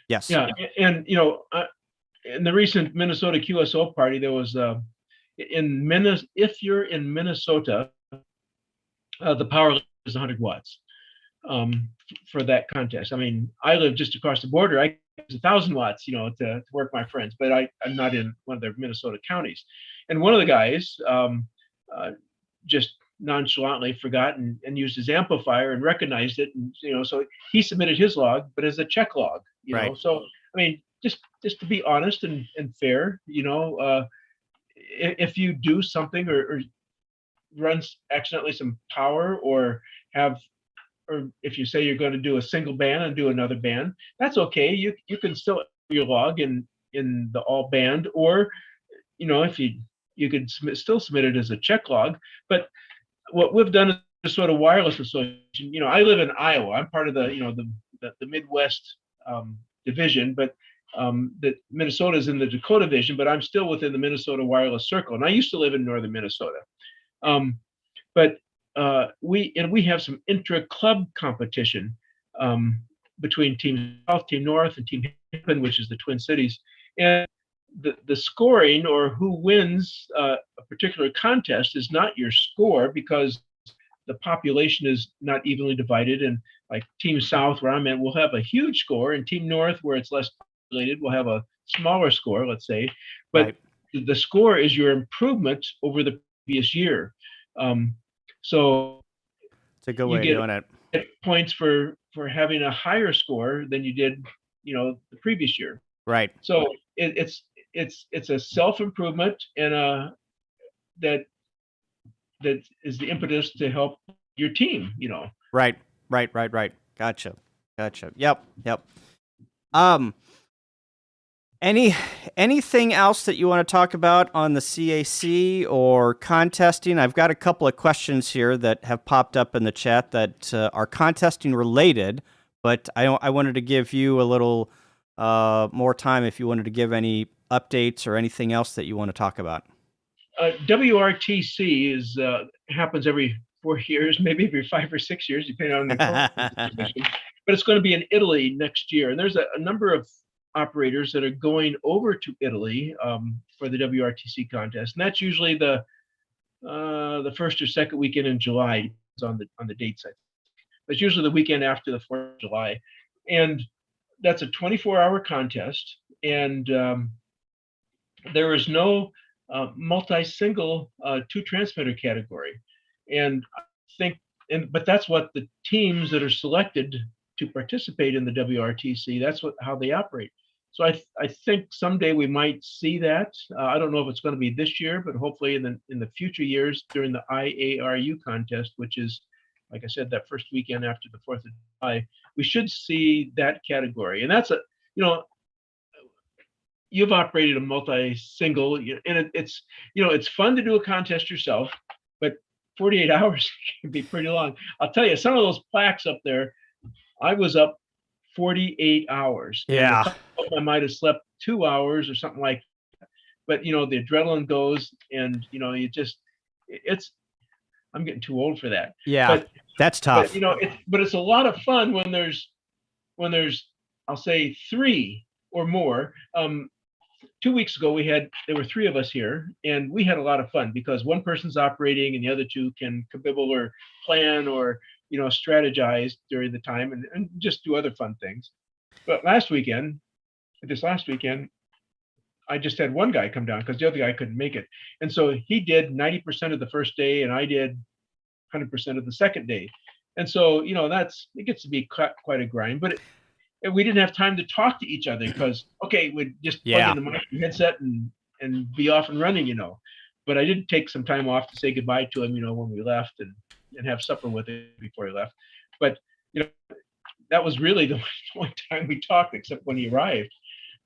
Yes. Yeah, and in the recent Minnesota QSO party, there was if you're in Minnesota, the power is 100 watts for that contest. I mean, I live just across the border. I use 1,000 watts, to work my friends, but I'm not in one of the Minnesota counties. And one of the guys just nonchalantly forgot and used his amplifier and recognized it, and so he submitted his log, but as a check log. Right. So I mean, just to be honest and fair, if you do something or runs accidentally some power, or if you say you're going to do a single band and do another band, that's okay. You can still enter your log in the all band, or if you could still submit it as a check log. But what we've done is sort of wireless association. I live in Iowa. I'm part of the Midwest division, but that Minnesota is in the Dakota division, but I'm still within the Minnesota wireless circle. And I used to live in northern Minnesota. But we have some intra-club competition between Team South, Team North, and Team Hampton, which is the Twin Cities. And the scoring, or who wins a particular contest, is not your score, because the population is not evenly divided. And like Team South, where I'm at, will have a huge score, and Team North, where it's less populated, will have a smaller score, let's say. But Right. the score is your improvement over the previous year. So It's a good way of doing it. get points for having a higher score than you did, the previous year. Right. So it's a self-improvement, and that is the impetus to help your team. Right. Gotcha. Yep. Anything else that you want to talk about on the CAC or contesting? I've got a couple of questions here that have popped up in the chat that are contesting related, but I wanted to give you a little more time if you wanted to give any updates or anything else that you want to talk about. WRTC happens every 4 years, maybe every 5 or 6 years, depending on the position. But it's going to be in Italy next year, and there's a number of operators that are going over to Italy for the WRTC contest, and that's usually the first or second weekend in July, on the dates. But it's usually the weekend after the 4th of July, and that's a 24-hour contest, and there is no multi-single 2-transmitter category, and I think, but that's what the teams that are selected to participate in the WRTC, that's how they operate. So I think someday we might see that. I don't know if it's going to be this year, but hopefully in the future years during the IARU contest, which is, like I said, that first weekend after the 4th of July, we should see that category. And that's you've operated a multi-single, and it's fun to do a contest yourself, but 48 hours can be pretty long. I'll tell you, some of those plaques up there, I was up 48 hours. Yeah. And I might have slept 2 hours or something like that. But, you know, the adrenaline goes and, you know, I'm getting too old for that. Yeah, that's tough. But, you know, it's a lot of fun when there's, I'll say 3 or more. 2 weeks ago, there were 3 of us here, and we had a lot of fun because one person's operating and the other 2 can quibble or plan or, you know, strategize during the time and just do other fun things. But this last weekend, I just had one guy come down because the other guy couldn't make it. And so he did 90% of the first day and I did 100% of the second day. And so, you know, it gets to be quite a grind, but we didn't have time to talk to each other because, okay, we'd just plug in the mic and headset and be off and running, you know. But I did take some time off to say goodbye to him, you know, when we left and have supper with him before he left. But, you know, that was really the only time we talked except when he arrived.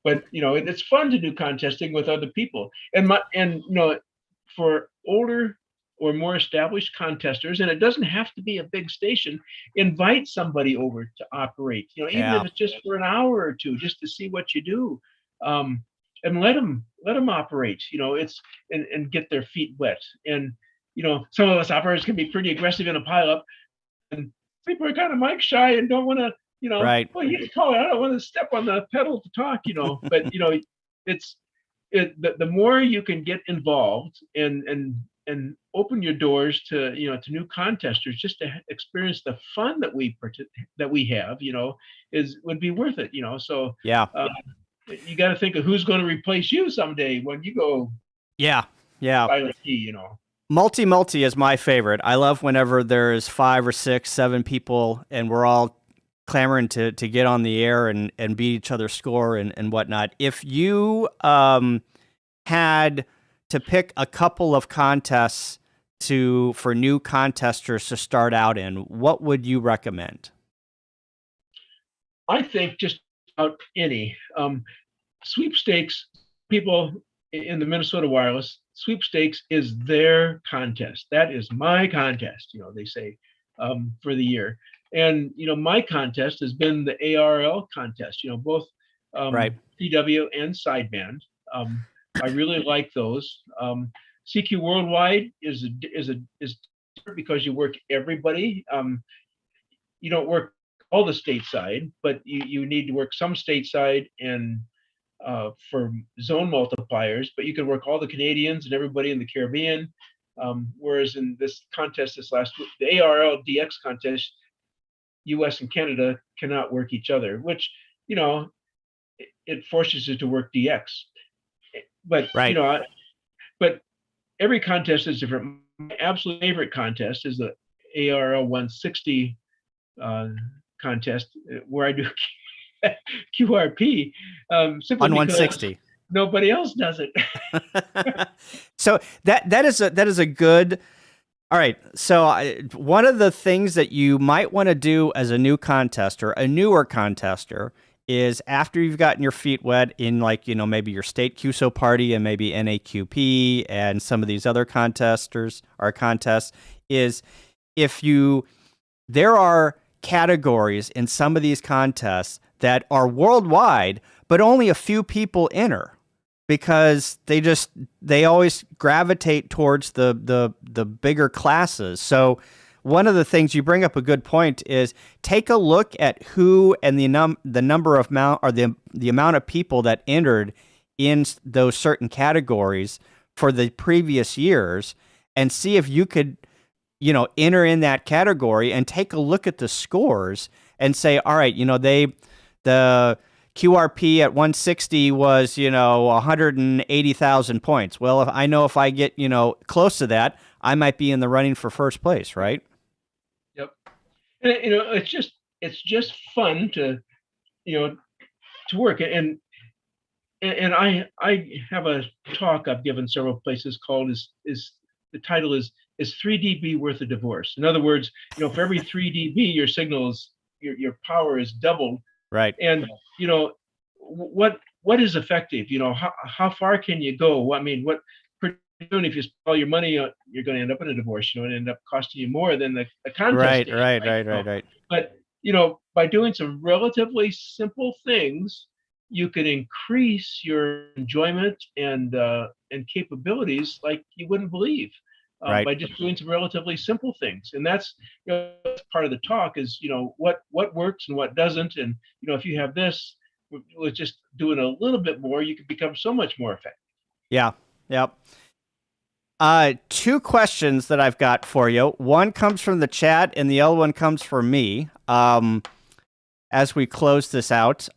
But, you know, it's fun to do contesting with other people. And you know, for older or more established contesters, and it doesn't have to be a big station, invite somebody over to operate, you know, even if it's just for an hour or 2, just to see what you do. And let them operate, you know, and get their feet wet. And, you know, some of us operators can be pretty aggressive in a pileup, and people are kind of mic shy and don't want to, you know, well, you can call it. I don't want to step on the pedal to talk, you know, but, you know, the more you can get involved and open your doors to, you know, to new contesters, just to experience the fun that we have, you know, would be worth it, you know. So you got to think of who's going to replace you someday when you go. Pilot key, you know. Multi is my favorite. I love whenever there's 5 or 6, 7 people and we're all clamoring to get on the air and beat each other's score and whatnot. If you had to pick a couple of contests for new contesters to start out in, what would you recommend? I think just about any sweepstakes. People in the Minnesota Wireless, sweepstakes is their contest. That is my contest, you know, they say, for the year. And, you know, my contest has been the ARRL contest, you know, both CW and sideband. I really like those. CQ Worldwide is because you work everybody. You don't work all the stateside, but you need to work some stateside and for zone multipliers, but you can work all the Canadians and everybody in the Caribbean. Whereas in this contest this last week, the ARRL DX contest, US and Canada cannot work each other, which, you know, it forces you to work DX. But, you know, but every contest is different. My absolute favorite contest is the ARRL 160 contest, where I do QRP simply on 160. Nobody else does it. So that is a good. All right. So one of the things that you might want to do as a new contester, a newer contester, is after you've gotten your feet wet in, like, you know, maybe your state QSO party and maybe NAQP and some of these other contests, is there are categories in some of these contests that are worldwide, but only a few people enter because they always gravitate towards the bigger classes. So one of the things, you bring up a good point, is take a look at who and the number of the amount of people that entered in those certain categories for the previous years, and see if you could, you know, enter in that category and take a look at the scores and say, all right, you know, the QRP at 160 was, you know, 180,000 points. Well, if I get, you know, close to that, I might be in the running for first place, right? Yep. And, you know, it's just fun to, you know, to work. And I have a talk I've given several places called the title is 3 dB worth of divorce. In other words, you know, for every 3 dB, your signals, your power is doubled. Right. And, you know, what is effective? You know, how far can you go? I mean, if you spend all your money, you're going to end up in a divorce, you know, and end up costing you more than the contest. Right. But, you know, by doing some relatively simple things, you can increase your enjoyment and capabilities like you wouldn't believe Right. by just doing some relatively simple things. And that's, that's part of the talk is, what works and what doesn't. And, if you have this, with just doing a little bit more, you can become so much more effective. Yeah. Yep. Two questions that I've got for you. One comes from the chat, and the other one comes from me. As we close this out,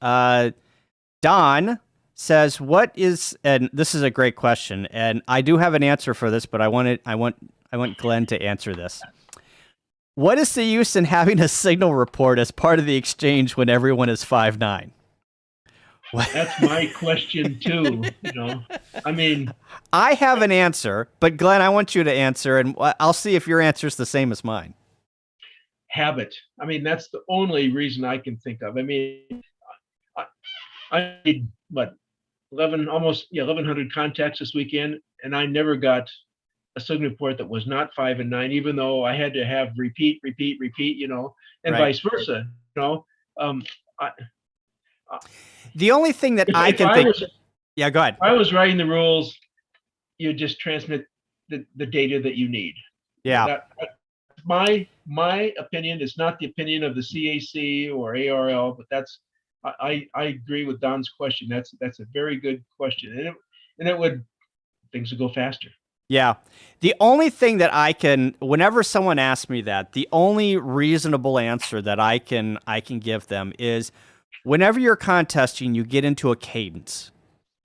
Don says, "What is?" And this is a great question, and I do have an answer for this, but I want Glenn to answer this. What is the use in having a signal report as part of the exchange when everyone is 5'9"? That's my question too. I mean, I have an answer, but Glenn, I want you to answer, and I'll see if your answer is the same as mine. Habit. I mean, that's the only reason I can think of. I mean, I did what 1,100 contacts this weekend, and I never got a signal report that was not 5 and 9, even though I had to have repeat, and Right. vice versa. The only thing that I can think. Yeah, go ahead. If I was writing the rules, you just transmit the data that you need. Yeah. My opinion is not the opinion of the CAC or ARRL, but that's I agree with Don's question. That's a very good question, and it would things would go faster. Yeah. The only thing that I can, whenever someone asks me that, the only reasonable answer that I can give them is, whenever you're contesting, you get into a cadence,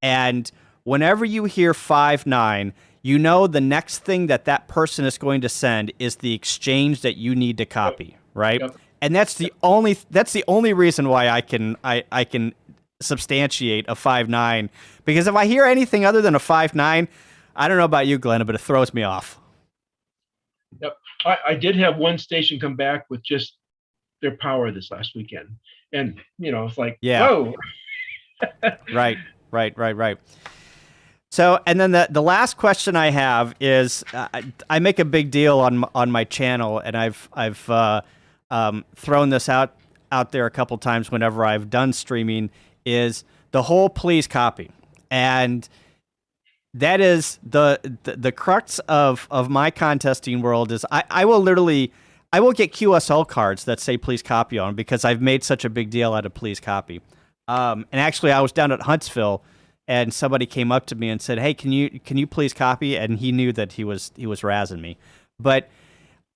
and whenever you hear 5'9", you know the next thing that person is going to send is the exchange that you need to copy, right? Yep. And that's the only reason why I can substantiate a 5'9", because if I hear anything other than a 5'9", I don't know about you, Glenn, but it throws me off. Yep. I did have one station come back with just their power this last weekend, and it's like, yeah. Whoa. Right. So, and then the last question I have is, I make a big deal on my channel, and I've thrown this out there a couple times whenever I've done streaming, is the whole please copy. And that is the crux of my contesting world. Is I will get QSL cards that say please copy on, because I've made such a big deal out of please copy. And actually, I was down at Huntsville, and somebody came up to me and said, "Hey, can you please copy?" And he knew that he was razzing me. But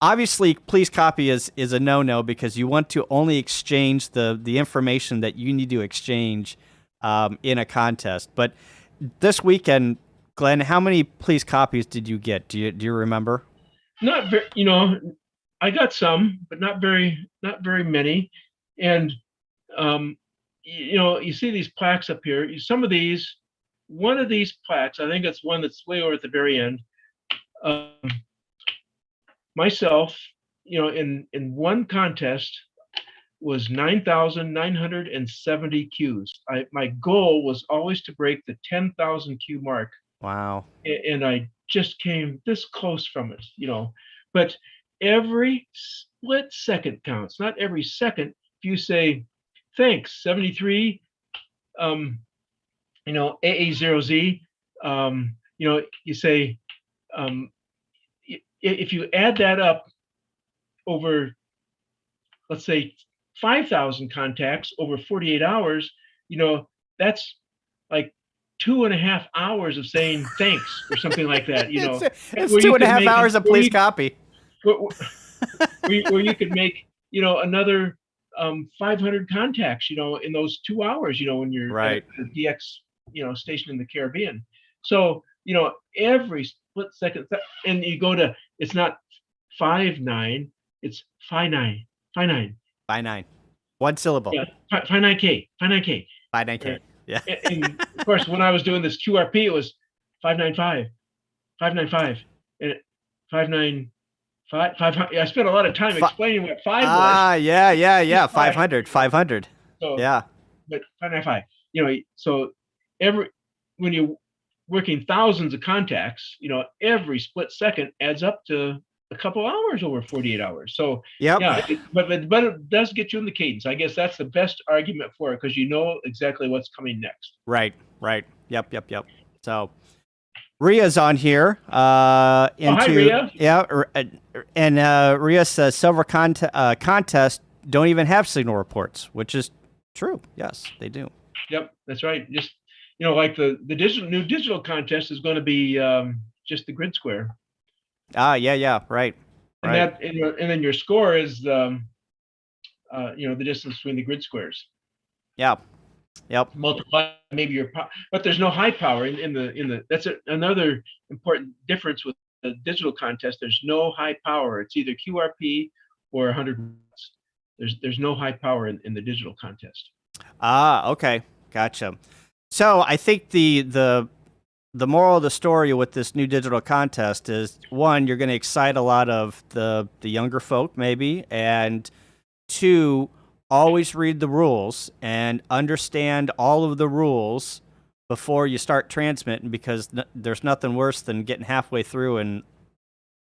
obviously, please copy is a no-no, because you want to only exchange the information that you need to exchange in a contest. But this weekend, Glenn, how many please copies did you get? Do you remember? Not very. I got some, but not very many. And you see these plaques up here. One of these plaques, I think it's one that's way over at the very end. Myself, in one contest was 9,970 Qs. My goal was always to break the 10,000 Q mark. Wow. And I just came this close from it, but every split second counts, not every second. If you say, thanks, 73, AA0Z, you say, if you add that up over, let's say, 5,000 contacts over 48 hours, that's like 2.5 hours of saying thanks or something like that. It's 2.5 hours of please copy. Where you could make, another 500 contacts, in those 2 hours, when you're right at the DX, station in the Caribbean. So, every split second, and you go to, it's not 5'9", it's 5'9", 5'9". 5'9". One syllable. Yeah, 5'9K. 5'9K. Yeah. And of course, when I was doing this QRP, it was 595, and 595. I spent a lot of time explaining what 5 was. Yeah. 500. So, yeah. But 595. So when you're working thousands of contacts, every split second adds up to a couple hours over 48 hours. So Yep. yeah, but it does get you in the cadence. I guess that's the best argument for it, because you know exactly what's coming next. Right. Yep. So Ria's on here. Hi, Ria. Yeah, and Ria says silver contest don't even have signal reports, which is true. Yes, they do. Yep, that's right. Just like the new digital contest is going to be just the grid square. Yeah, right. And that and then your score is the distance between the grid squares. Yeah. Yep. Multiply maybe your power, but there's no high power in the. That's another important difference with the digital contest. There's no high power. It's either QRP or 100 watts. There's no high power in the digital contest. Okay, gotcha. So I think the moral of the story with this new digital contest is, one, you're going to excite a lot of the younger folk, maybe, and two, always read the rules and understand all of the rules before you start transmitting, because there's nothing worse than getting halfway through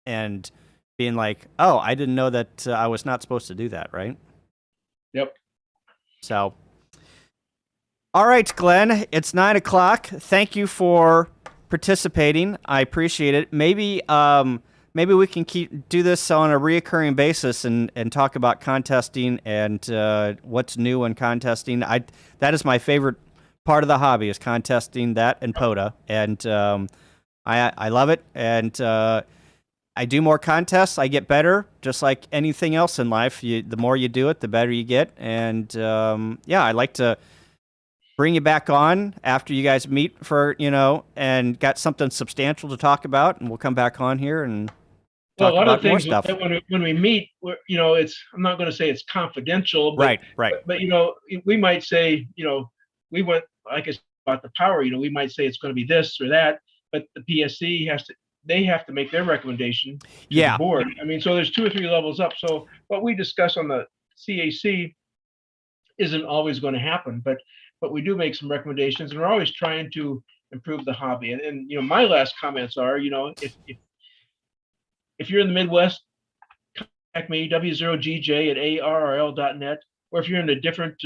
and being like, oh, I didn't know that I was not supposed to do that, right? Yep. So, all right, Glenn, it's 9 o'clock. Thank you for participating. I appreciate it. Maybe we can do this on a reoccurring basis and talk about contesting and what's new in contesting. That is my favorite part of the hobby, is contesting, that and POTA, and I love it. And I do more contests, I get better, just like anything else in life. The more you do it, the better you get. And yeah, I'd like to bring you back on after you guys meet for, and got something substantial to talk about, and we'll come back on here and talk about more stuff. When we meet, I'm not going to say it's confidential, but, right. But we might say, we went, like I said about the power, we might say it's going to be this or that, but the PSC have to make their recommendation to the board. I mean, so there's 2 or 3 levels up. So what we discuss on the CAC isn't always going to happen, but we do make some recommendations, and we're always trying to improve the hobby. And my last comments are, if you're in the Midwest, contact me, W0GJ at ARRL.net, or if you're in a different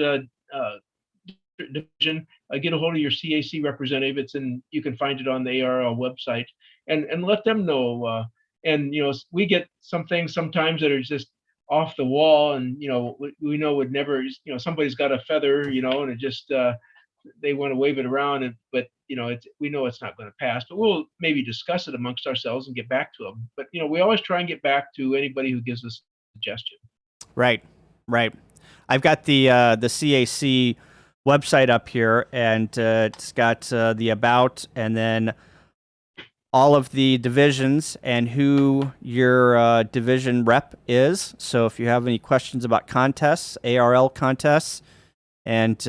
division, get a hold of your CAC representative. You can find it on the ARRL website, and let them know. And we get some things sometimes that are just off the wall, and we know would never. Somebody's got a feather, and it just they want to wave it around, but we know it's not going to pass. But we'll maybe discuss it amongst ourselves and get back to them. But we always try and get back to anybody who gives us a suggestion. Right. I've got the CAC website up here, and it's got the about, and then all of the divisions and who your division rep is. So if you have any questions about contests, ARRL contests, and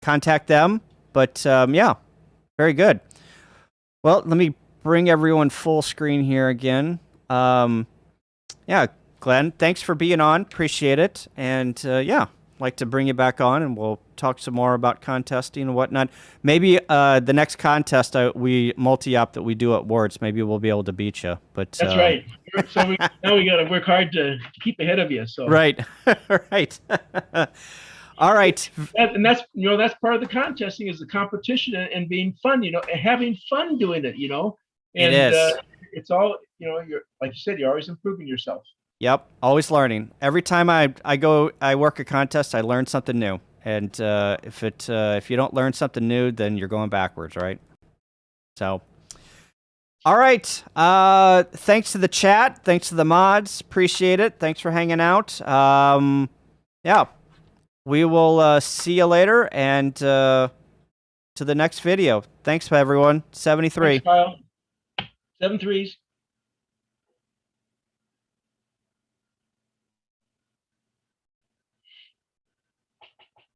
contact them. But yeah, very good. Well, let me bring everyone full screen here again. Yeah, Glenn, thanks for being on. Appreciate it. And yeah, like to bring you back on, and we'll talk some more about contesting and whatnot. Maybe the next contest we multi-op that we do at Wards, maybe we'll be able to beat you. But that's right. So now we got to work hard to keep ahead of you. So right. All right. And that's part of the contesting, is the competition and being fun. And having fun doing it. And it is. It's all you're, like you said, you're always improving yourself. Yep, always learning. Every time I work a contest, I learn something new. And if you don't learn something new, then you're going backwards, right? So, all right. Thanks to the chat. Thanks to the mods. Appreciate it. Thanks for hanging out. Yeah, we will see you later, and to the next video. Thanks, everyone. 73. Thanks, Kyle. 7 3s.